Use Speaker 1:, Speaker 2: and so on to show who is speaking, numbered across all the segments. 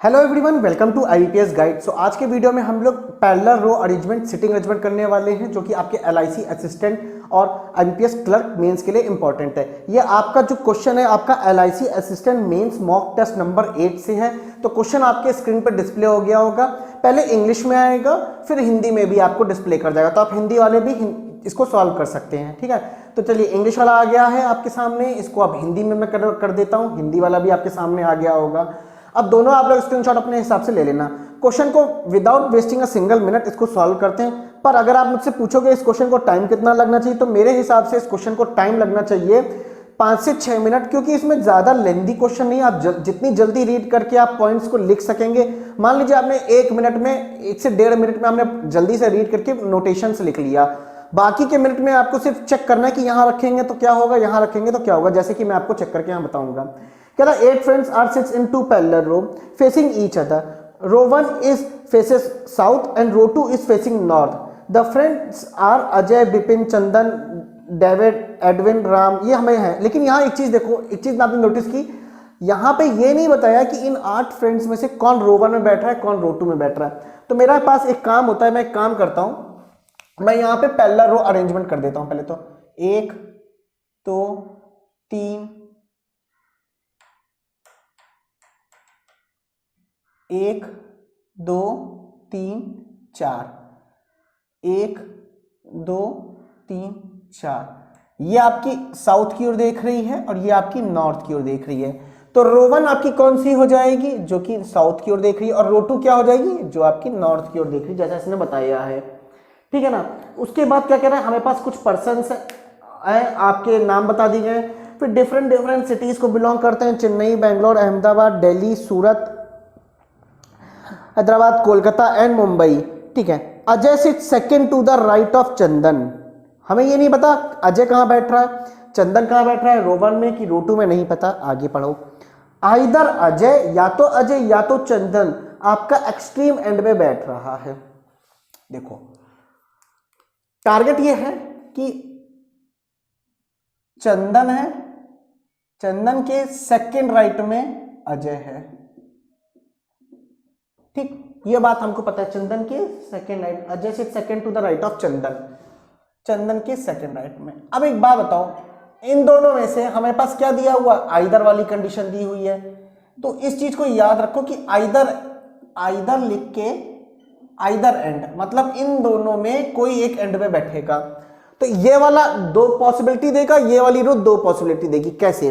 Speaker 1: Hello everyone, welcome to IPS guide. So आज के video में हम लोग parallel row arrangement, sitting arrangement करने वाले हैं, जो कि आपके एलआईसी असिस्टेंट और आईपीएस क्लर्क मेंस के लिए इंपॉर्टेंट है। ये आपका जो क्वेश्चन है आपका LIC assistant mains mock test number 8 से है। तो क्वेश्चन आपके स्क्रीन पर डिस्प्ले हो गया होगा। पहले इंग्लिश में आएगा, फिर हिंदी में भी आपको डिस्प्ले कर जाएगा, तो आप हिंदी वाले भी इसको सॉल्व कर सकते हैं। ठीक है, तो चलिए इंग्लिश वाला आ गया है आपके सामने, इसको अब हिंदी में मैं कर देता हूँ। हिंदी वाला भी आपके सामने आ गया होगा। अब दोनों आप लोग स्क्रीनशॉट अपने हिसाब से ले लेना। क्वेश्चन को without wasting a single minute इसको सॉल्व करते हैं। पर अगर आप मुझसे पूछोगे इस क्वेश्चन को टाइम कितना लगना चाहिए, तो मेरे हिसाब से इस क्वेश्चन को टाइम लगना चाहिए 5 से 6 मिनट, क्योंकि इसमें ज्यादा लेंथी क्वेश्चन नहीं। आप जितनी जल्दी रीड करके आप पॉइंट्स को लिख सकेंगे। मान लीजिए आपने 1 मिनट में, 1 से 1.5 मिनट में आपने जल्दी से रीड करके नोटेशंस लिख लिया। बाकी के मिनट में आपको सिर्फ चेक करना है कि यहाँ रखेंगे तो क्या होगा, यहाँ रखेंगे तो क्या होगा, जैसे कि मैं आपको चेक करके यहाँ बताऊंगा। कह रहा 8 friends are sits in 2 parallel row facing each other. Row 1 is faces south and row 2 is facing north. The friends are Ajay, Bipin, Chandan, David, Edwin, Ram. ये हमें है, लेकिन यहाँ एक चीज देखो, एक चीज आपने नोटिस की, यहाँ पे ये नहीं बताया कि इन 8 फ्रेंड्स में से कौन रो 1 में बैठ रहा है, कौन रो 2 में बैठ रहा है। तो मेरा पास एक काम होता है, मैं एक काम करता हूं, मैं यहाँ पे पैरेलल रो अरेंजमेंट कर देता हूं। पहले तो 1 2 3 1 2 3 4, 1 2 3 4। ये आपकी साउथ की ओर देख रही है और ये आपकी नॉर्थ की ओर देख रही है। तो रो 1 आपकी कौन सी हो जाएगी, जो कि साउथ की ओर देख रही है, और रो 2 क्या हो जाएगी, जो आपकी नॉर्थ की ओर देख रही है, जैसा इसने बताया है। ठीक है ना। उसके बाद क्या कह रहा है, हमें पास कुछ पर्सन्स है, आपके नाम बता दिए गए। फिर डिफरेंट सिटीज को बिलोंग करते हैं, चेन्नई, बेंगलोर, अहमदाबाद, दिल्ली, सूरत, हैदराबाद, कोलकाता एंड मुंबई। ठीक है। Ajay sit second to the right of Chandan. हमें ये नहीं पता अजय कहां बैठ रहा है, चंदन कहां बैठ रहा है, रो 1 में कि रो 2 में, नहीं पता। आगे पढ़ो। आइदर अजय, या तो अजय या तो चंदन आपका एक्सट्रीम एंड में बैठ रहा है। देखो टारगेट ये है कि चंदन है, चंदन के सेकंड राइट में अजय है। ठीक, ये बात हमको पता है, चंदन के सेकंड राइट, अजय से second to the right of Chandan, Chandan के सेकंड राइट में। अब एक बात बताओ, इन दोनों में से हमारे पास क्या दिया हुआ, आइदर वाली कंडीशन दी हुई है। तो इस चीज को याद रखो कि आइदर, आइदर लिख के आइदर एंड, मतलब इन दोनों में कोई एक एंड में बैठेगा। तो ये वाला 2 पॉसिबिलिटी देगा, ये वाली रो 2 पॉसिबिलिटी देगी। कैसे,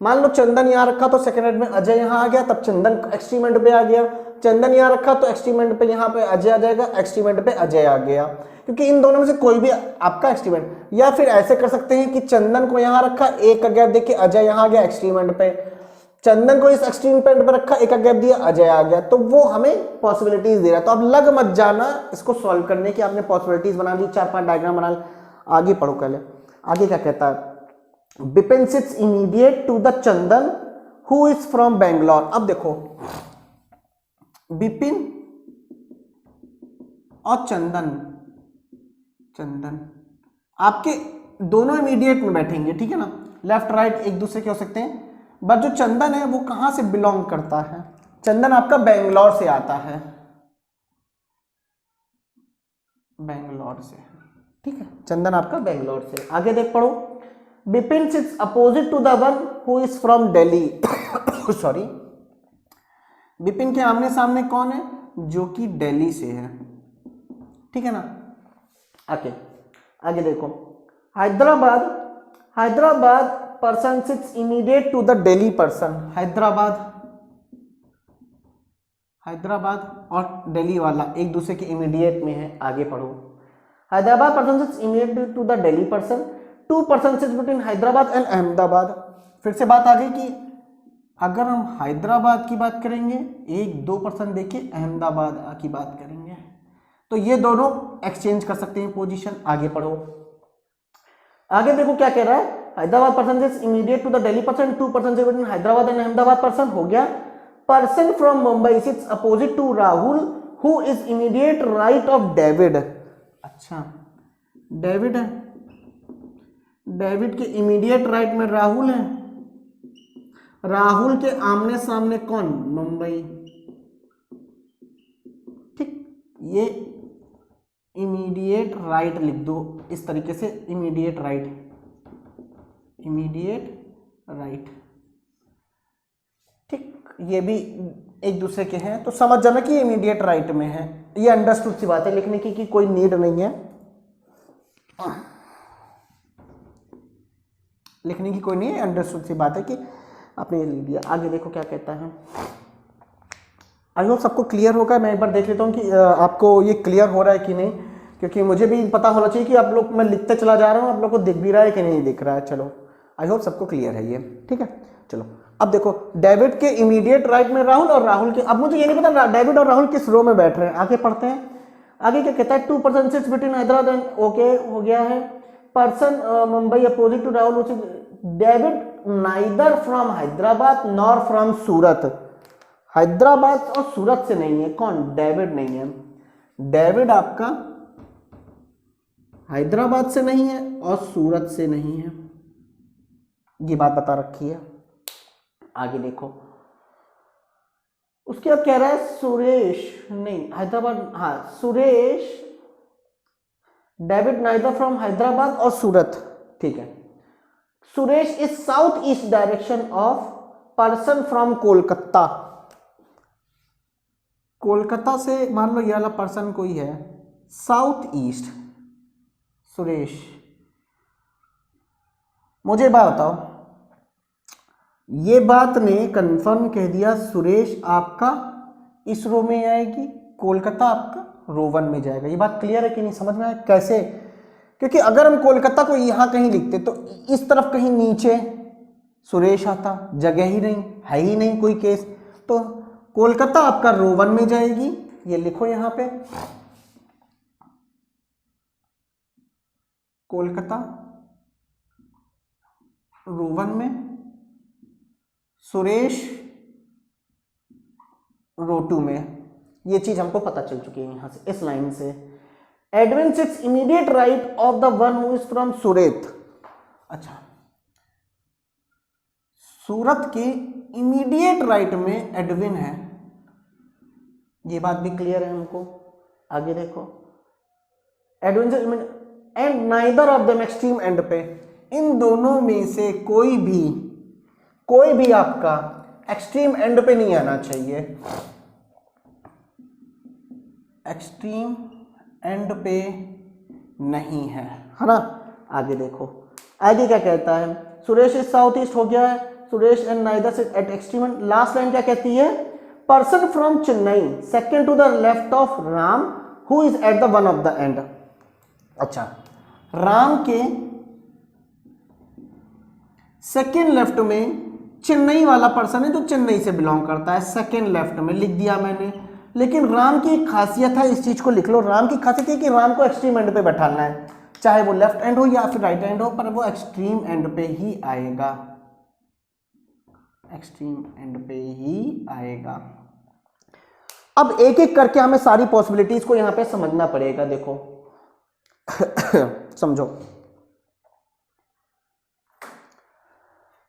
Speaker 1: मान लो चंदन यहां रखा तो सेकंड एंड में अजय यहां आ गया, तब चंदन एक्सट्रीम एंड पे आ गया। चंदन यहां रखा तो एक्सट्रीम एंड पे यहां पे अजय आ जाएगा, एक्सट्रीम एंड पे अजय आ गया, क्योंकि इन दोनों में से कोई भी आपका एक्सट्रीम एंड। या फिर ऐसे कर सकते हैं कि चंदन को यहां रखा, एक का गैप देके अजय यहां आ गया एक्सट्रीम एंड पे, चंदन को इस एक्सट्रीम एंड पे रखा, एक का गैप दिया, अजय आ गया। तो वो हमें पॉसिबिलिटीज दे रहा है। तो अब लग मत जाना इसको सॉल्व करने की, आपने पॉसिबिलिटीज बना ली, 4-5 डायग्राम बना ली। आगे पढ़ो पहले, आगे क्या कहता है। Bipin sits immediate to the Chandan who is from Bangalore. अब देखो बिपिन और चंदन, चंदन आपके दोनों इमीडिएट में बैठेंगे। ठीक है ना, लेफ्ट राइट एक दूसरे के हो सकते हैं, बट जो चंदन है वो कहां से बिलोंग करता है, चंदन आपका बेंगलोर से आता है, बेंगलोर से। ठीक है, चंदन आपका बेंगलोर से। आगे देख पढ़ो। Bipin sits opposite to the one who is from Delhi. Sorry, Bipin के आमने सामने कौन है, जो कि दिल्ली से है। ठीक है ना। आगे आगे देखो, Hyderabad, Hyderabad person sits immediate to the Delhi person. Hyderabad, Hyderabad और दिल्ली वाला एक दूसरे के इमीडिएट में है। आगे पढ़ो। Hyderabad person sits immediate to the Delhi person, 2 person sits between Hyderabad and Ahmedabad. फिर से बात आ गई कि अगर हम हैदराबाद की बात करेंगे, 1-2 पर्सन देखे अहमदाबाद की बात करेंगे, तो ये दोनों एक्सचेंज कर सकते हैं पोजीशन। आगे पढ़ो। आगे देखो क्या कह रहा है, Hyderabad person is immediate to the Delhi person, 2 person between Hyderabad and Ahmedabad person हो गया। Person from Mumbai sits opposite to Rahul who is immediate right of David. अच्छा, डेविड है, डेविड के इमीडिएट राइट में राहुल है, राहुल के आमने सामने कौन, मुंबई। ये इमीडिएट राइट लिख दो इस तरीके से, इमीडिएट राइट, इमीडिएट राइट, ठीक। ये भी एक दूसरे के हैं, तो समझ जाना कि ये इमीडिएट राइट में है। ये अंडरस्टूड सी बात है, लिखने की कोई नीड नहीं है, लिखने की कोई नहीं है, अंडरस्टूड सी बात है कि आपने ये लिख दिया। आगे देखो क्या कहता है। आई होप सबको क्लियर होगा। मैं एक बार देख लेता हूँ कि आपको ये क्लियर हो रहा है कि नहीं, क्योंकि मुझे भी पता होना चाहिए कि आप लोग, मैं लिखते चला जा रहा हूँ, आप लोग को दिख भी रहा है कि नहीं दिख रहा है। चलो आई होप सबको क्लियर है ये, ठीक है। चलो अब देखो, डेविड के इमीडिएट राइट में राहुल और राहुल के, अब मुझे ये नहीं पता डेविड और राहुल किस रो में बैठ रहे हैं, आगे पढ़ते हैं। आगे क्या कहता है, 2 person sits between Hyderabad and, okay हो गया है। Person Mumbai opposite to Rahul, David neither from Hyderabad nor from Surat. Hyderabad और सूरत से नहीं है, कौन, डेविड नहीं है। डेविड आपका हैदराबाद से नहीं है और सूरत से नहीं है, ये बात बता रखी है। आगे देखो, उसके बाद कह रहा है सुरेश, नहीं हैदराबाद, हाँ Suresh, David neither from Hyderabad और सूरत, ठीक है। Suresh is south east direction of person from Kolkata. Kolkata से मान लो ये वाला पर्सन कोई है, साउथ ईस्ट। सुरेश, मुझे बात बताओ, ये बात ने कंफर्म कह दिया सुरेश आपका इस रो में आएगी, कोलकाता आपका रो 1 में जाएगा। ये बात क्लियर है कि नहीं, समझ में आया कैसे? क्योंकि अगर हम कोलकाता को यहां कहीं लिखते तो इस तरफ कहीं नीचे सुरेश आता, जगह ही नहीं है, ही नहीं कोई केस, तो कोलकाता आपका रो 1 में जाएगी। ये लिखो यहां पे, कोलकाता रो 1 में, सुरेश रो 2 में। ये चीज हमको पता चल चुकी है यहां से, इस लाइन से। Edwin sits immediate right of the one who is from Surat. अच्छा, सूरत के इमीडिएट राइट में एडविन है, ये बात भी क्लियर है हमको। आगे देखो, Edwin and neither of them extreme and पे, इन दोनों में से कोई भी आपका एक्सट्रीम एंड पे नहीं आना चाहिए, एक्सट्रीम एंड पे नहीं है ना। आगे देखो, आगे क्या कहता है, सुरेश इज साउथ ईस्ट हो गया है, Suresh and neither at extreme end. Last line क्या कहती है, person from Chennai second to the left of Ram who is at the one of the end. अच्छा, राम के सेकेंड लेफ्ट में चेन्नई वाला पर्सन है जो चेन्नई से बिलोंग करता है, सेकेंड लेफ्ट में लिख दिया मैंने। लेकिन राम की एक खासियत है, इस चीज को लिख लो, राम की खासियत है कि राम को एक्सट्रीम एंड पे बैठाना है, चाहे वो लेफ्ट एंड हो या फिर राइट एंड हो, पर वो एक्सट्रीम एंड पे ही आएगा, एक्सट्रीम एंड पे ही आएगा। अब एक एक करके हमें सारी पॉसिबिलिटीज को यहां पे समझना पड़ेगा। देखो समझो,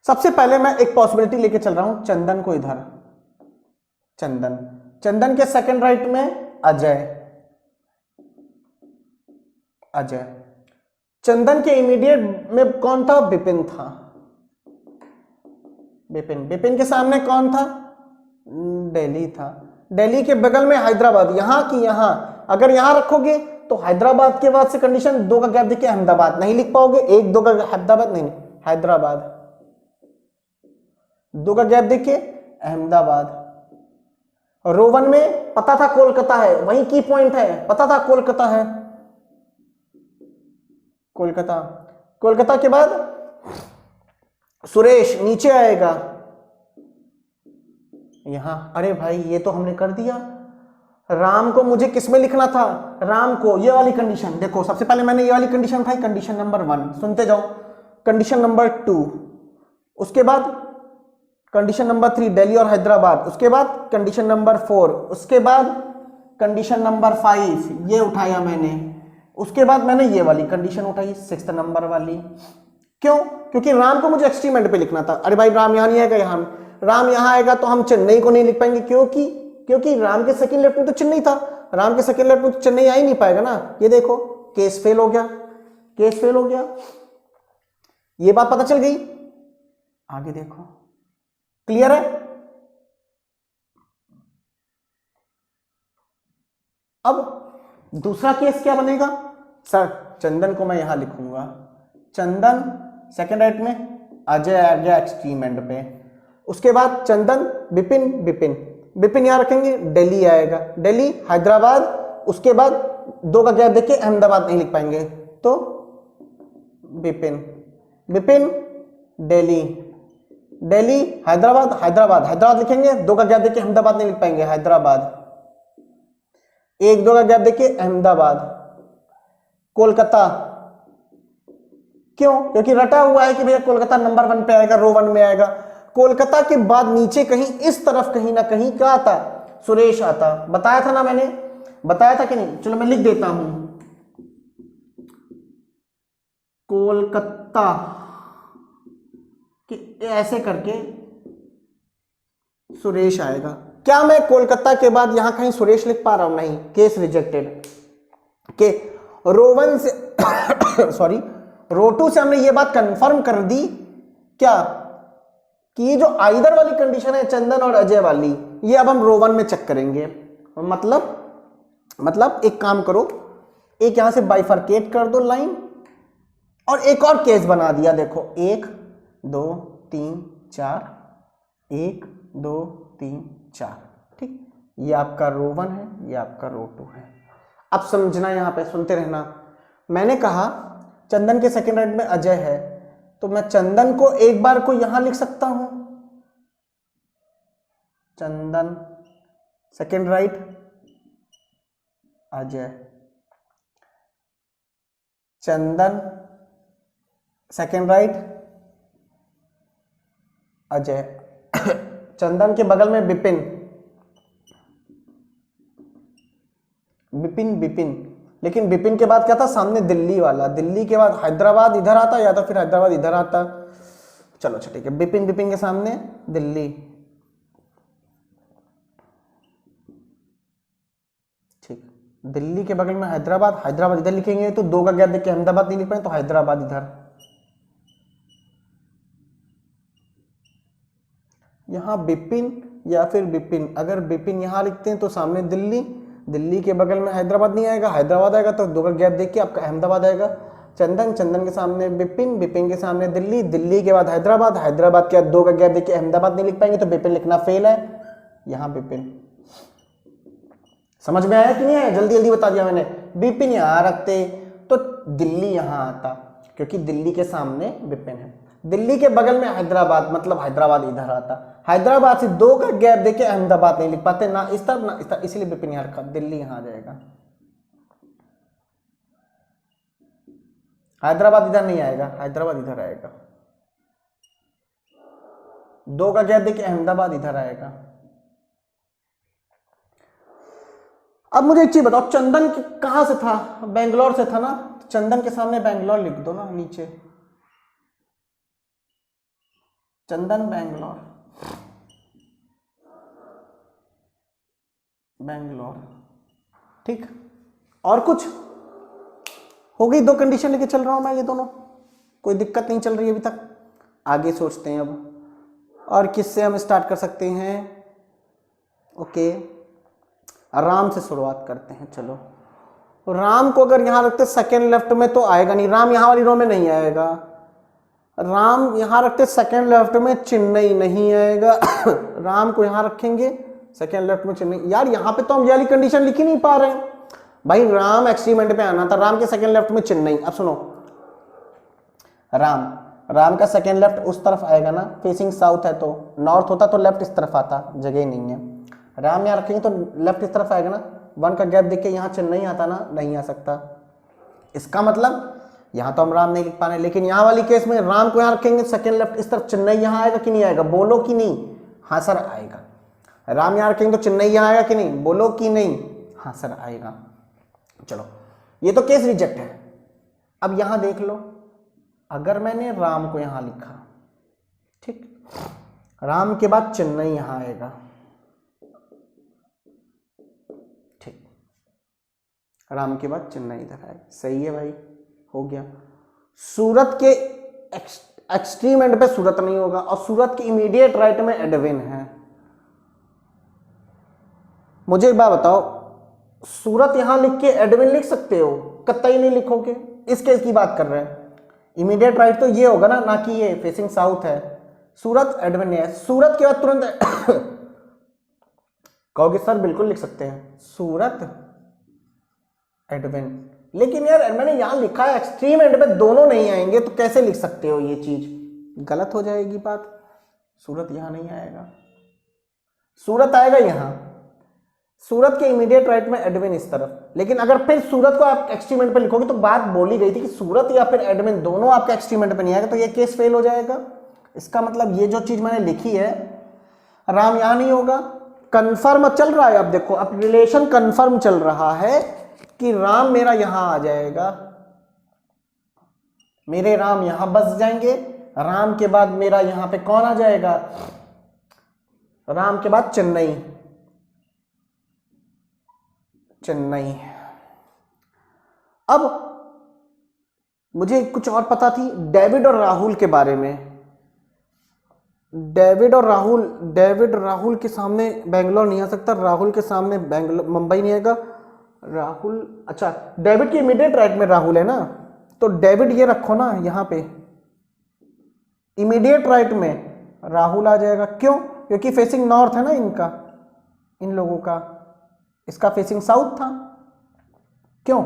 Speaker 1: सबसे पहले मैं एक पॉसिबिलिटी लेके चल रहा हूं, चंदन को इधर, चंदन के सेकंड राइट में अजय, चंदन के इमीडिएट में कौन था, विपिन था, विपिन के सामने कौन था, दिल्ली था, दिल्ली के बगल में हैदराबाद, यहां की यहां, अगर यहां रखोगे तो हैदराबाद के बाद से कंडीशन 2 का गैप देखिए, अहमदाबाद नहीं लिख पाओगे, 1-2 का हैदराबाद नहीं, हैदराबाद, 2 का गैप देखिए, अहमदाबाद। रो 1 में पता था कोलकाता है, वही की पॉइंट है, पता था कोलकाता है, कोलकाता के बाद सुरेश नीचे आएगा यहां। अरे भाई ये तो हमने कर दिया, राम को मुझे किसमें लिखना था, राम को ये वाली कंडीशन, देखो सबसे पहले मैंने ये वाली कंडीशन उठाई, कंडीशन नंबर 1, सुनते जाओ, कंडीशन नंबर 2, उसके बाद कंडीशन नंबर 3 दिल्ली और हैदराबाद, उसके बाद कंडीशन नंबर 4, उसके बाद कंडीशन नंबर 5 ये उठाया मैंने, उसके बाद मैंने ये वाली कंडीशन उठाई 6th नंबर वाली। क्यों? क्योंकि राम को मुझे एक्सट्रीम एंड पे लिखना था। अरे भाई राम यहां नहीं आएगा, राम यहां आएगा तो हम चेन्नई को नहीं लिख पाएंगे, क्योंकि राम के सेकंड लेफ्ट में तो चेन्नई था, राम के सेकंड लेफ्ट में तो चेन्नई आ ही नहीं पाएगा ना। ये देखो केस फेल हो गया, केस फेल हो गया, ये बात पता चल गई। आगे देखो, क्लियर है। अब दूसरा केस क्या बनेगा सर, चंदन को मैं यहां लिखूंगा, चंदन सेकंड राइट में, अजय आ गया एक्सट्रीम एंड पे, उसके बाद चंदन विपिन, विपिन विपिन यहां रखेंगे, दिल्ली आएगा, दिल्ली हैदराबाद, उसके बाद दो का गैप देके अहमदाबाद नहीं लिख पाएंगे तो विपिन, विपिन दिल्ली, दिल्ली हैदराबाद, हैदराबाद हैदराबाद लिखेंगे, दो का गैप देके अहमदाबाद नहीं लिख पाएंगे, हैदराबाद, एक दो का गैप देके अहमदाबाद, कोलकाता, क्यों, क्योंकि रटा हुआ है कि भैया कोलकाता नंबर 1 पे आएगा, रो 1 में आएगा। कोलकाता के बाद नीचे कहीं इस तरफ कहीं ना कहीं क्या आता, सुरेश आता, बताया था ना मैंने, बताया था कि नहीं, चलो मैं लिख देता हूं, कोलकाता कि ऐसे करके सुरेश आएगा। क्या मैं कोलकाता के बाद यहां कहीं सुरेश लिख पा रहा हूं, नहीं, केस रिजेक्टेड। के रो 1 से सॉरी रो 2 से हमने ये बात कंफर्म कर दी क्या कि ये जो आइदर वाली कंडीशन है चंदन और अजय वाली, ये अब हम रो 1 में चेक करेंगे। मतलब एक काम करो, एक यहां से बाइफरकेट कर दो लाइन और एक और केस बना दिया, देखो 1 2 3 4, 1 2 3 4, ठीक, ये आपका रो 1 है, ये आपका रो 2 है। अब समझना, यहां पे सुनते रहना, मैंने कहा चंदन के सेकंड राइट में अजय है, तो मैं चंदन को एक बार को यहां लिख सकता हूं, चंदन सेकंड राइट अजय, चंदन सेकंड राइट अजय, चंदन के बगल में विपिन, विपिन विपिन, लेकिन विपिन के बाद क्या था सामने दिल्ली वाला, दिल्ली के बाद हैदराबाद इधर आता या तो फिर हैदराबाद इधर आता, चलो अच्छा ठीक है, विपिन विपिन के सामने दिल्ली, ठीक, दिल्ली के बगल में हैदराबाद, हैदराबाद इधर लिखेंगे तो दो का गैप देख के अहमदाबाद नहीं लिख पाए तो हैदराबाद इधर, यहां विपिन या फिर विपिन, अगर विपिन यहां लिखते हैं तो सामने दिल्ली, दिल्ली के बगल में हैदराबाद नहीं आएगा, हैदराबाद आएगा तो दो का गैप देख के आपका अहमदाबाद आएगा, चंदन, चंदन के सामने विपिन, विपिन के सामने दिल्ली, दिल्ली के बाद हैदराबाद, हैदराबाद के बाद दो का गैप देख के अहमदाबाद नहीं लिख पाएंगे तो विपिन लिखना फेल है, यहां विपिन। समझ में आया कि नहीं आया, जल्दी जल्दी बता दिया मैंने। विपिन यहां रखते तो दिल्ली यहां आता, क्योंकि दिल्ली के सामने विपिन है, दिल्ली के बगल में हैदराबाद, मतलब हैदराबाद इधर आता, हैदराबाद से दो का गैप देके अहमदाबाद नहीं लिख पाते, ना इस तरफ ना इस तरफ, इसलिए विपिन यहां रखा, दिल्ली यहां आ जाएगा, हैदराबाद इधर नहीं आएगा, हैदराबाद इधर आएगा, दो का गैप देके अहमदाबाद इधर आएगा। अब मुझे एक चीज बताओ, चंदन कहां से था, बेंगलोर से था ना, चंदन के सामने बेंगलोर लिख दो ना नीचे, चंदन बेंगलोर, बेंगलोर, ठीक, और कुछ हो गई, दो कंडीशन लेके चल रहा हूं मैं, ये दोनों कोई दिक्कत नहीं चल रही अभी तक। आगे सोचते हैं अब, और किससे हम स्टार्ट कर सकते हैं, ओके राम से शुरुआत करते हैं। चलो राम को अगर यहां रखते सेकेंड लेफ्ट में तो आएगा नहीं, राम यहां वाली रो में नहीं आएगा, राम यहां रखते सेकेंड लेफ्ट में चेन्नई नहीं आएगा राम को यहां रखेंगे सेकेंड लेफ्ट में चेन्नई, यार यहां पे तो हम ये वाली कंडीशन लिख ही नहीं पा रहे हैं भाई, राम एक्सट्रीम एंड पे आना था, राम के सेकेंड लेफ्ट में चेन्नई। अब सुनो, राम का सेकेंड लेफ्ट उस तरफ आएगा ना, फेसिंग साउथ है, तो नॉर्थ होता तो लेफ्ट इस तरफ आता, जगह ही नहीं है, राम यहां रखेंगे तो लेफ्ट इस तरफ आएगा ना, 1 का गैप देख के यहां चेन्नई आता ना, नहीं आ सकता, इसका मतलब यहां तो हम राम नहीं लिख पा रहे, लेकिन यहां वाली केस में राम को यहां रखेंगे सेकेंड लेफ्ट इस तरफ, चेन्नई यहां आएगा कि नहीं आएगा, बोलो कि नहीं, हाँ सर आएगा, राम यहां रखेंगे तो चेन्नई यहां आएगा कि नहीं, बोलो कि नहीं, हाँ सर आएगा। चलो ये तो केस रिजेक्ट है। अब यहां देख लो, अगर मैंने राम को यहां लिखा, ठीक, राम के बाद चेन्नई यहां आएगा, ठीक, राम के बाद चेन्नई इधर आएगा। सही है भाई, हो गया। सूरत के एक्सट्रीम एंड पे सूरत नहीं होगा और सूरत के इमीडिएट राइट में एडविन है। मुझे एक बात बताओ, सूरत यहां लिख के एडविन लिख सकते हो? कतई नहीं लिखोगे। इस केस की बात कर रहे हैं। इमीडिएट राइट तो ये होगा ना कि ये फेसिंग साउथ है। सूरत एडविन है, सूरत के बाद तुरंत कहोगे सर बिल्कुल लिख सकते हैं सूरत एडविन, लेकिन यार मैंने यहां लिखा है एक्सट्रीम एंड पे दोनों नहीं आएंगे, तो कैसे लिख सकते हो? ये चीज गलत हो जाएगी बात। सूरत यहां नहीं आएगा, सूरत आएगा यहां। सूरत के इमीडिएट राइट में एडमिन इस तरफ। लेकिन अगर फिर सूरत को आप एक्सट्रीम एंड पे लिखोगे तो बात बोली गई थी कि सूरत या फिर एडमिन दोनों आपका एक्सट्रीम एंड पे नहीं आएगा, तो ये केस फेल हो जाएगा। इसका मतलब ये जो चीज मैंने लिखी है, राम यहां नहीं होगा। कंफर्म चल रहा है, अब देखो अब रिलेशन कंफर्म चल रहा है कि राम मेरा यहां आ जाएगा, मेरे राम यहां बस जाएंगे। राम के बाद मेरा यहां पे कौन आ जाएगा? राम के बाद चेन्नई, चेन्नई। अब मुझे कुछ और पता थी डेविड और राहुल के बारे में। डेविड और राहुल, डेविड राहुल के सामने बेंगलोर नहीं आ सकता, राहुल के सामने मुंबई नहीं आएगा। राहुल, अच्छा डेविड के इमीडिएट राइट में राहुल है ना, तो डेविड ये रखो ना यहां पे, इमीडिएट राइट में राहुल आ जाएगा। क्यों? क्योंकि फेसिंग नॉर्थ है ना इनका, इन लोगों का, इसका फेसिंग साउथ था। क्यों?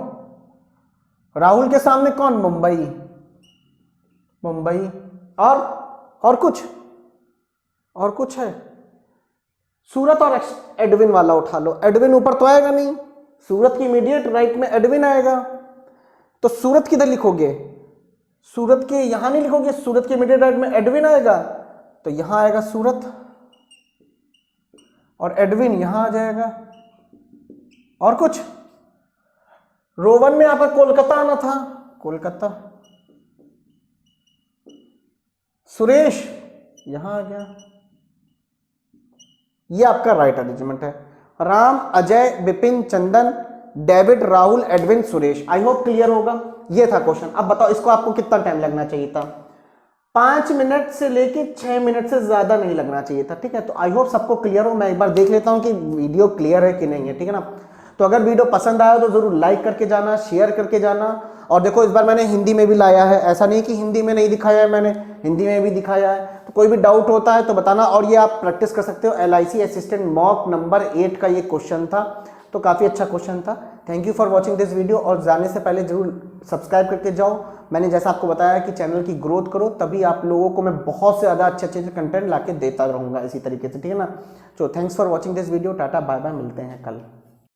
Speaker 1: राहुल के सामने कौन? मुंबई, मुंबई। और कुछ है? सूरत और एडविन वाला उठा लो। एडविन ऊपर तो आएगा नहीं, सूरत की इमीडिएट राइट में एडविन आएगा, तो सूरत किधर लिखोगे? सूरत के यहां नहीं लिखोगे, सूरत के इमीडिएट राइट में एडविन आएगा, तो यहां आएगा सूरत और एडविन यहां आ जाएगा। और कुछ? रोवन में यहां पर कोलकाता आना था, कोलकाता। सुरेश यहां आ गया। ये आपका राइट अरेंजमेंट है। Ram, Ajay, Vipin, Chandan, David, Rahul, Edwin, Suresh. I hope clear होगा। ये था क्वेश्चन। अब बताओ इसको आपको कितना टाइम लगना चाहिए था? 5 मिनट से लेके 6 मिनट से ज्यादा नहीं लगना चाहिए था। ठीक है, तो आई होप सबको क्लियर हो। मैं एक बार देख लेता हूं कि वीडियो क्लियर है कि नहीं है। ठीक है ना? तो अगर वीडियो पसंद आया तो जरूर लाइक करके जाना, शेयर करके जाना। और देखो इस बार मैंने हिंदी में भी लाया है, ऐसा नहीं कि हिंदी में नहीं दिखाया है, मैंने हिंदी में भी दिखाया है। तो कोई भी डाउट होता है तो बताना। और ये आप प्रैक्टिस कर सकते हो, LIC असिस्टेंट मॉक नंबर 8 का ये क्वेश्चन था, तो काफ़ी अच्छा क्वेश्चन था। Thank you for watching this video. और जाने से पहले जरूर सब्सक्राइब करके जाओ। मैंने जैसा आपको बताया कि चैनल की ग्रोथ करो, तभी आप लोगों को मैं बहुत से ज़्यादा अच्छे कंटेंट ला के देता रहूँगा इसी तरीके से। ठीक है ना? तो thanks for watching this video. Tata bye bye, मिलते हैं कल।